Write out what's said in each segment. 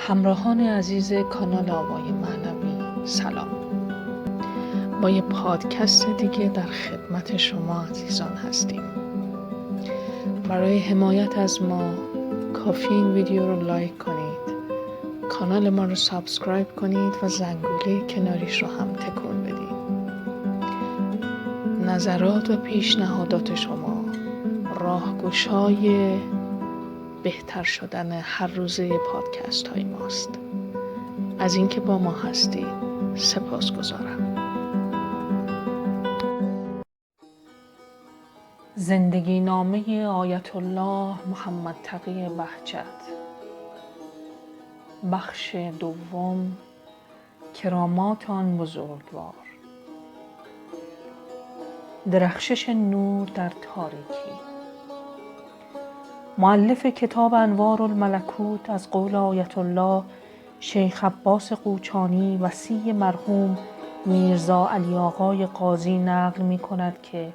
همراهان عزیز کانال آوای معنوی سلام. با یه پادکست دیگه در خدمت شما عزیزان هستیم. برای حمایت از ما کافی این ویدیو رو لایک کنید، کانال ما رو سابسکرایب کنید و زنگوله کناریش رو هم تکون بدید. نظرات و پیشنهادات شما راهگشای بهتر شدن هر روزه پادکست های ماست. از اینکه با ما هستید سپاسگزارم. زندگی نامه آیت الله محمد تقی بهجت، بخش دوم، کرامات آن بزرگوار. درخشش نور در تاریکی. مؤلف کتاب انوار الملکوت از قول آیت الله شیخ عباس قوچانی وصی مرحوم میرزا علی آقای قاضی نقل می کند که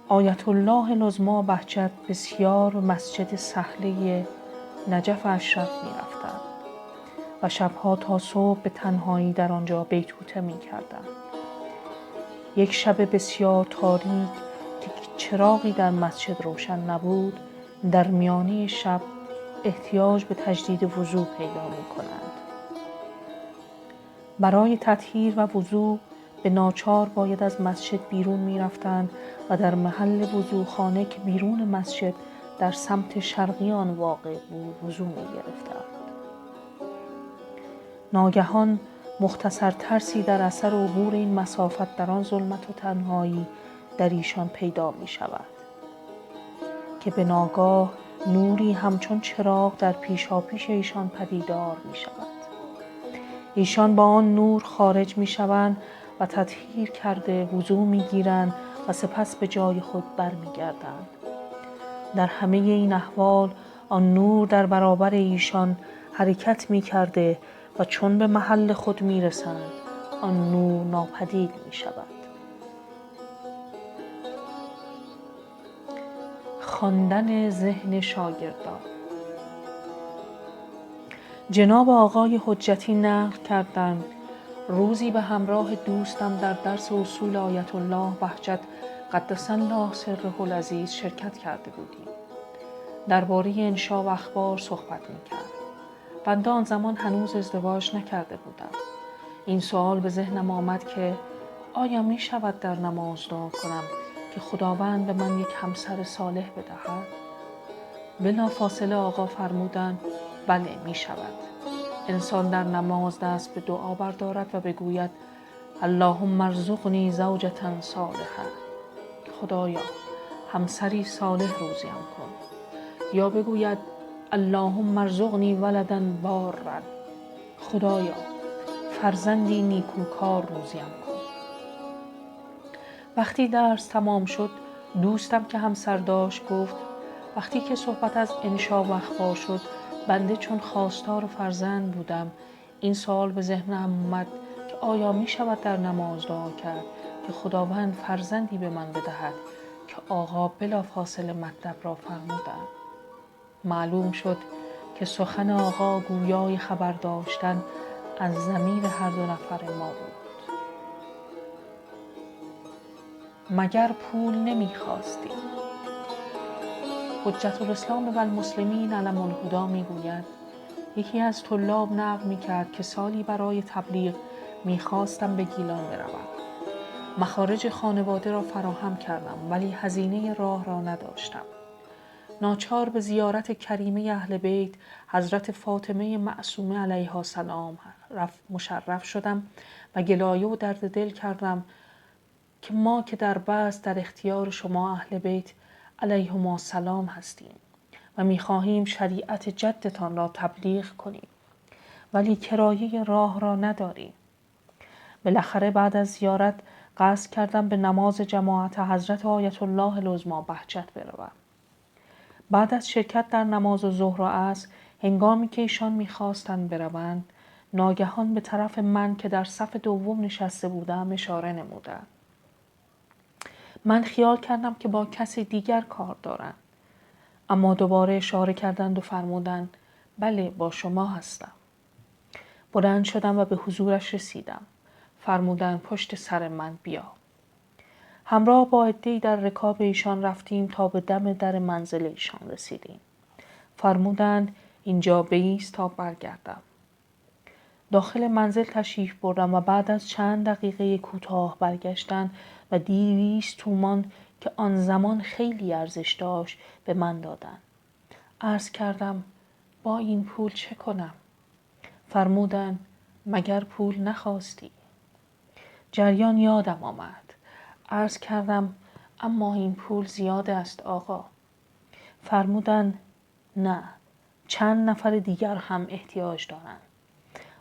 آیت الله العظمی بهجت بسیار به مسجد سهله نجف اشرف می رفتند و شبها تا صبح به تنهایی در آنجا بیتوته می کردند. یک شب بسیار تاریک که چراغی در مسجد روشن نبود، در میانه شب احتیاج به تجدید وضو پیدا می کنند. برای تطهیر و وضو به ناچار باید از مسجد بیرون می رفتند و در محل وضوخانه که بیرون مسجد در سمت شرقی آن واقع بود وضو می گرفتند. ناگهان مختصر ترسی در اثر عبور این مسافت در آن ظلمت و تنهایی در ایشان پیدا می شود که به ناگاه نوری همچون چراغ در پیشاپیش ایشان پدیدار می شود. ایشان با آن نور خارج می شوند و تطهیر کرده وضو می گیرند و سپس به جای خود برمی گردند. در همه این احوال آن نور در برابر ایشان حرکت می کرده و چون به محل خود می رسند آن نور ناپدید می شود. خواندن ذهن شاگردان. جناب آقای حجتی نقل کردند روزی به همراه دوستم در درس اصول آیت الله بهجت قدس الله سره العزیز شرکت کرده بودیم. درباره انشا و اخبار صحبت می‌کرد. بنده آن زمان هنوز ازدواج نکرده بودم. این سوال به ذهنم آمد که آیا می شود در نماز دعا کنم که خداوند به من یک همسر صالح بدهد؟ بلافاصله آقا فرمودند بله می شود. انسان در نماز دست به دعا بردارد و بگوید اللهم ارزقنی زوجة صالحة، خدایا همسری صالح روزیم کن، یا بگوید اللهم ارزقنی ولدا بارا، خدایا فرزندی نیکوکار روزیم کن. وقتی درس تمام شد دوستم که همسر داشت گفت وقتی که صحبت از انشا و اخبار شد بنده چون خواستار فرزند بودم این سوال به ذهنم آمد که آیا می شود در نماز دعا کرد که خداوند فرزندی به من بدهد که آقا بلافاصله مطلب را فرمودند. معلوم شد که سخن آقا گویای خبر داشتن از ضمیر هر دو نفر ما بود. مگر پول نمی خواستیم؟ حجت الاسلام و المسلمین علم الهدی می گوید یکی از طلاب نقل می کرد که سالی برای تبلیغ می خواستم به گیلان بروم. مخارج خانواده را فراهم کردم ولی هزینه راه را نداشتم. ناچار به زیارت کریمه اهل بیت حضرت فاطمه معصومه علیها السلام مشرف شدم و گلایه و درد دل کردم که ما که در بعض در اختیار شما اهل بیت علیهما السلام هستیم و می‌خواهیم شریعت جدتان را تبلیغ کنیم ولی کرایه راه را نداریم. بالاخره بعد از زیارت قصد کردم به نماز جماعت حضرت آیت الله العظمی بهجت بروم. بعد از شرکت در نماز ظهر و عصر هنگامی که ایشان می‌خواستند بروند ناگهان به طرف من که در صف دوم نشسته بودم اشاره نمودند. من خیال کردم که با کسی دیگر کار دارند، اما دوباره اشاره کردند و فرمودند بله با شما هستم. بلند شدم و به حضورش رسیدم. فرمودند پشت سر من بیا. همراه با عده‌ای در رکاب ایشان رفتیم تا به دم در منزل ایشان رسیدیم. فرمودند اینجا بایست تا برگردم. داخل منزل تشریف بردم و بعد از چند دقیقه کوتاه برگشتن و 200 تومان که آن زمان خیلی ارزش داشت به من دادند. عرض کردم با این پول چه کنم؟ فرمودند مگر پول نخواستی؟ جریان یادم آمد. عرض کردم اما این پول زیاد است آقا. فرمودند نه، چند نفر دیگر هم احتیاج دارند.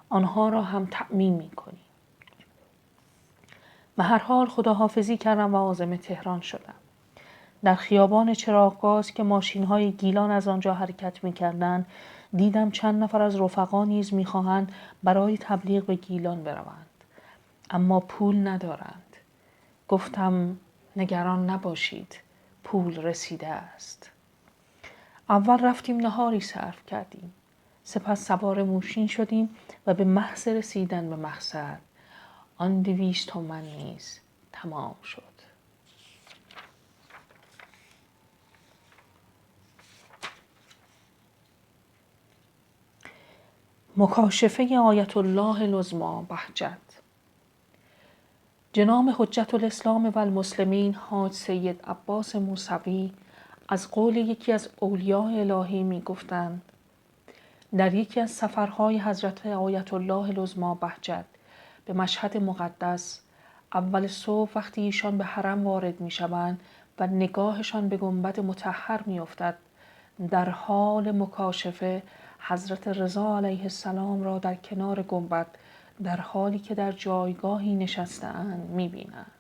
آنها را هم تأمین می‌کنی. به هر حال خداحافظی کردم و عازم تهران شدم. در خیابان چراغ‌گاز که ماشین‌های گیلان از آنجا حرکت می‌کردند، دیدم چند نفر از رفقا نیز می‌خواهند برای تبلیغ به گیلان بروند، اما پول ندارند. گفتم نگران نباشید، پول رسیده است. اول رفتیم نهاری صرف کردیم، سپس سوار موشین شدیم و به محض رسیدن به مقصد آن 200 تومان نیز تمام شد. مکاشفه آیت الله العظمی بهجت. جناب حجت الاسلام و المسلمین حاج سید عباس موسوی از قول یکی از اولیاء الهی می گفتند در یکی از سفرهای حضرت آیت الله العظمی بهجت به مشهد مقدس، اول صبح وقتی ایشان به حرم وارد می شوند و نگاهشان به گنبد مطهر می افتد، در حال مکاشفه حضرت رضا علیه السلام را در کنار گنبد در حالی که در جایگاهی نشسته‌اند می‌بینند.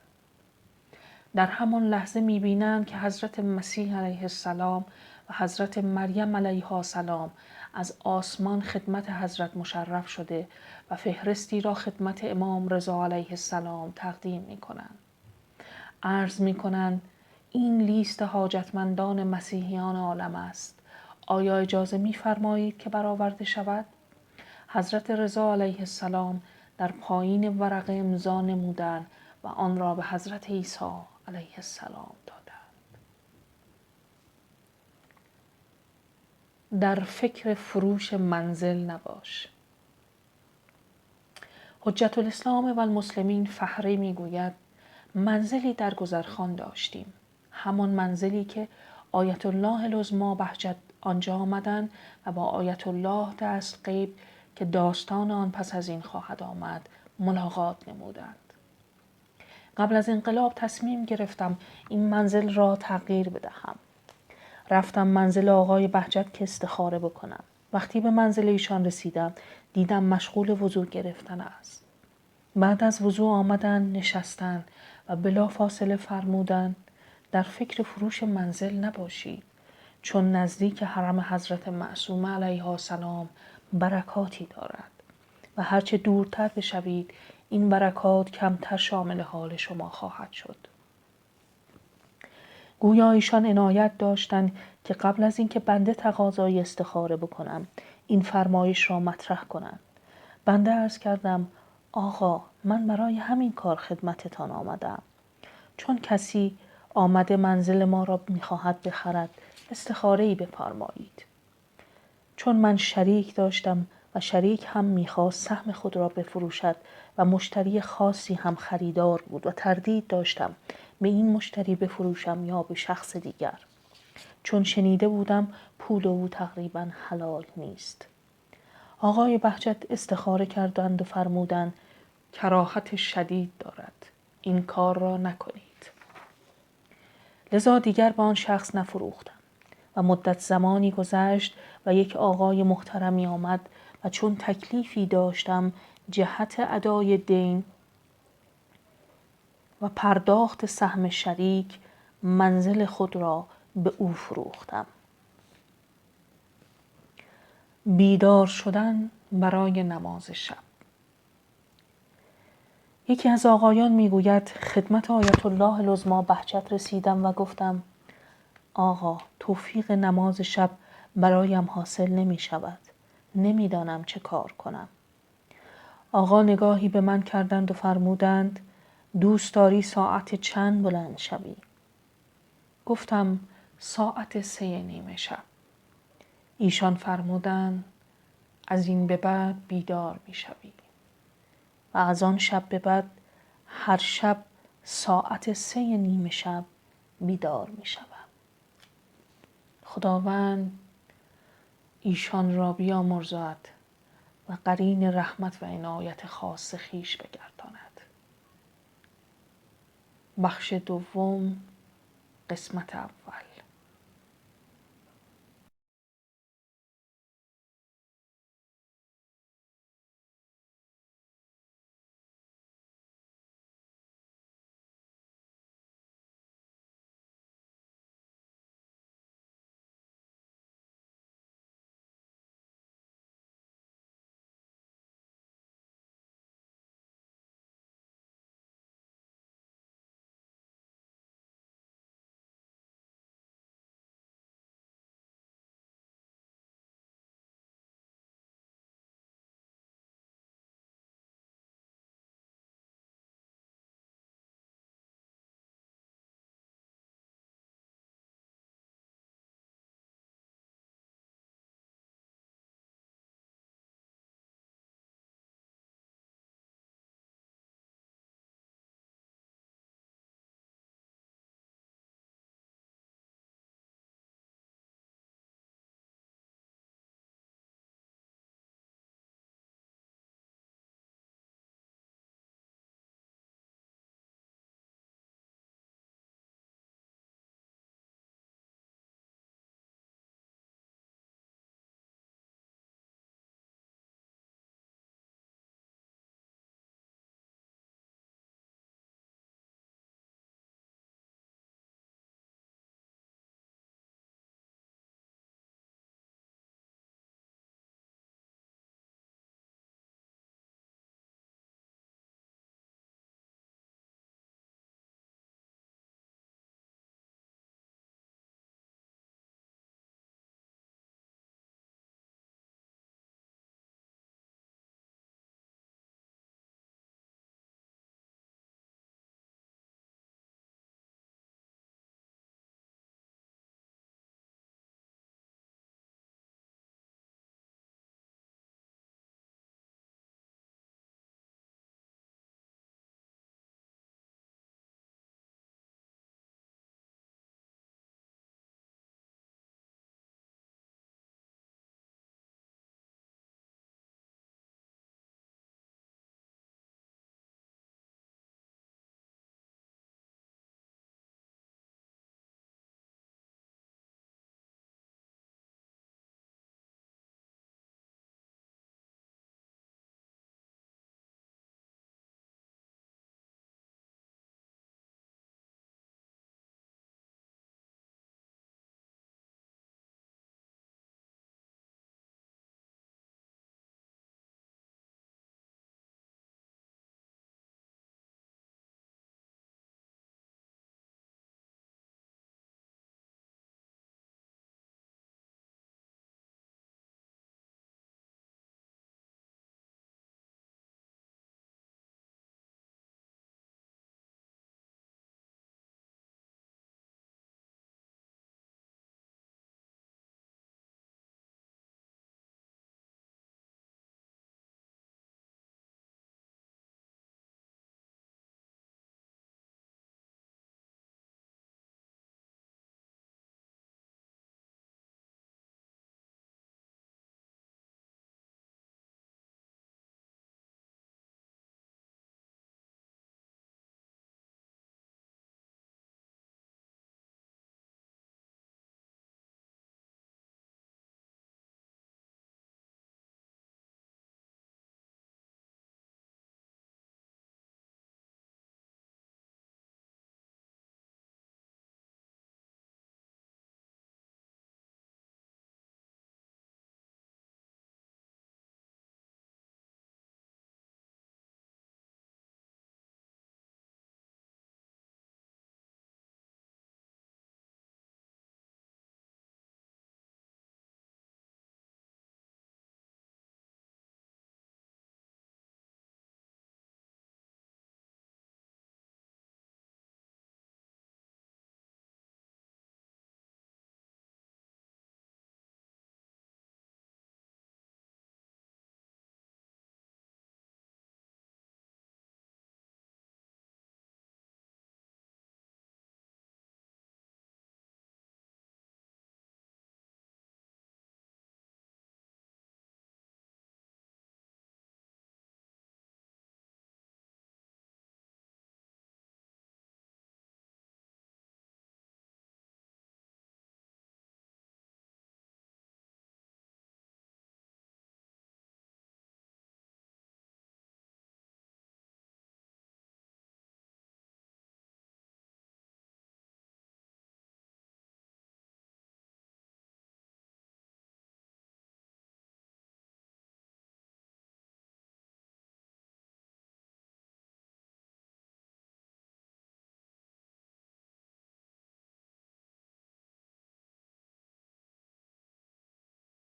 در همان لحظه می‌بینند که حضرت مسیح علیه السلام و حضرت مریم علیها السلام از آسمان خدمت حضرت مشرف شده و فهرستی را خدمت امام رضا علیه السلام تقدیم می‌کنند. عرض می‌کنند این لیست حاجتمندان مسیحیان عالم است. آیا اجازه می‌فرمایید که برآورده شود؟ حضرت رضا علیه السلام در پایین ورقه امضا نمودند و آن را به حضرت عیسی علیه السلام دادند. در فکر فروش منزل نباش. حجت الاسلام و المسلمین فهری میگوید منزلی در گذرخان داشتیم، همان منزلی که آیت الله العظمی بهجت آنجا آمدند و با آیت الله دست غیب که داستان آن پس از این خواهد آمد ملاقات نمودند. قبل از انقلاب تصمیم گرفتم این منزل را تغییر بدهم. رفتم منزل آقای بهجت که استخاره بکنم. وقتی به منزل ایشان رسیدم دیدم مشغول وضو گرفتن است. بعد از وضو آمدن نشستن و بلافاصله فرمودند در فکر فروش منزل نباشید، چون نزدیک حرم حضرت معصومه علیها السلام برکاتی دارد و هرچه دورتر بشوید این برکات کمتر شامل حال شما خواهد شد. گویا ایشان عنایت داشتند که قبل از اینکه بنده تقاضای استخاره بکنم این فرمایش را مطرح کنند. بنده عرض کردم آقا من برای همین کار خدمتتان آمدم، چون کسی آمده منزل ما را میخواهد بخرد استخاره‌ای بفرمایید. چون من شریک داشتم و شریک هم میخواست سهم خود را بفروشد و مشتری خاصی هم خریدار بود و تردید داشتم به این مشتری بفروشم یا به شخص دیگر، چون شنیده بودم پول او تقریبا حلال نیست. آقای بهجت استخاره کردند و فرمودند کراهت شدید دارد، این کار را نکنید. لذا دیگر به آن شخص نفروختم و مدت زمانی گذشت و یک آقای محترمی آمد و چون تکلیفی داشتم جهت ادای دین و پرداخت سهم شریک منزل خود را به او فروختم. بیدار شدن برای نماز شب. یکی از آقایان میگوید خدمت آیت الله العظمی بهجت رسیدم و گفتم آقا توفیق نماز شب برایم حاصل نمی شود. نمیدانم چه کار کنم. آقا نگاهی به من کردند و فرمودند دوست داری ساعت چند بلند شوی؟ گفتم ساعت 3:30 شب. ایشان فرمودند از این به بعد بیدار می شوی و از آن شب به بعد هر شب ساعت 3:30 شب بیدار می شوم. خداوند ایشان را بیامرزد و قرین رحمت و عنایت خاص خویش بگرداند. بخش دوم، قسمت اول.